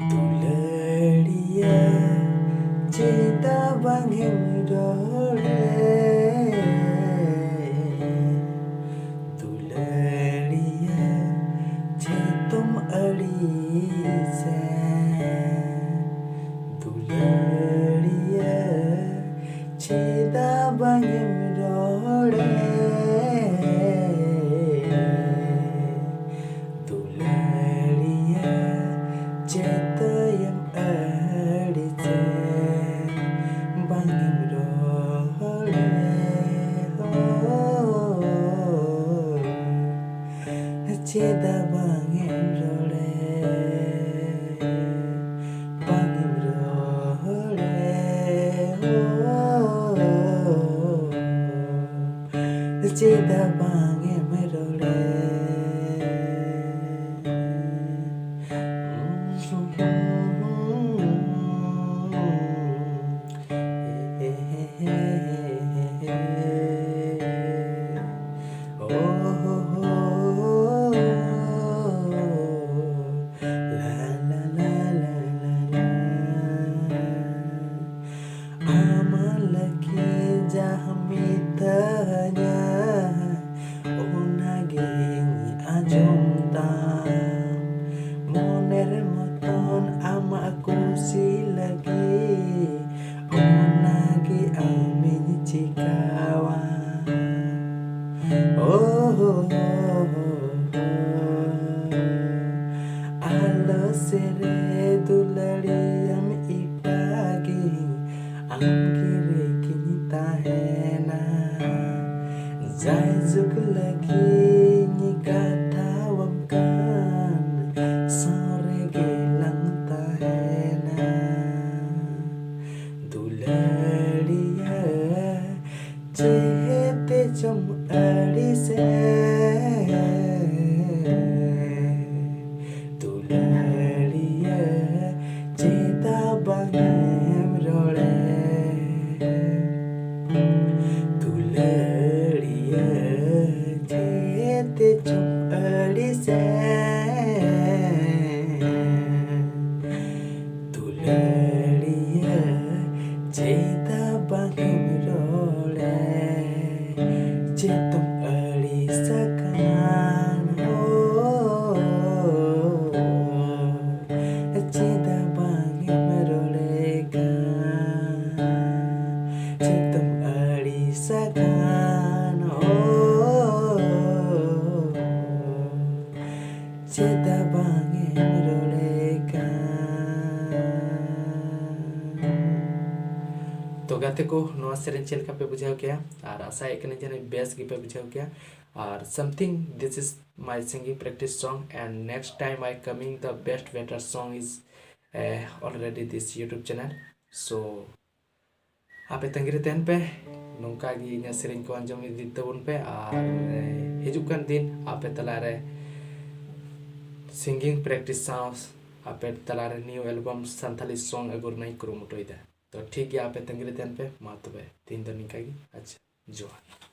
दुलड़िया चेता बांगेम रोड़े दुलड़िया छे तुम अड़ी से दुलड़िया चेता बांगेम रोड़े दुलड़िया चेतयम अड़ी से बांगेम रोड़े चेता बांगेम रोड़े बांगेम रोड़े चेता बांगेम रोड़े Amalaki jahamitanya Unagini ajumta Moner moton ama aku silagi Unagi amin cikawa Alo sere dulariyam ipagi Am kiri kini tahena Zai zuk lagi nyikatawam kan Sore gilang tahena Dulariya chehte chum adi se Dulariya cheta bangem role दुलड़िया चेते चुम अड़ी से दुलड़िया चेता बांगेम रोड़े चे तुम अड़ी सकान हो चेता बांगेम रोड़े चे तुम अड़ी सकान हो चेता बांगेम रोड़े तो गाते को नवा सेरेन चेल का पे बुझाव किया और आशा एक ने जने बेस की पे बुझाव किया और something this is my singing practice song and next time I coming the best better song is already this YouTube channel so आपे तंगिरे तेन पे नौका गी इन सेरेन को अंजम इदी तबुन पे और हिजुकन दिन आपे तलारे सिंगिंग प्रैक्टिस सॉन्ग्स आपे तलारे न्यू एल्बम संथाली सॉन्ग अगर नहीं करूमुटो इदा तो ठीक है आपे तंगिरे तेन पे मा तबे तीन दिन निकागी अच्छा जोहार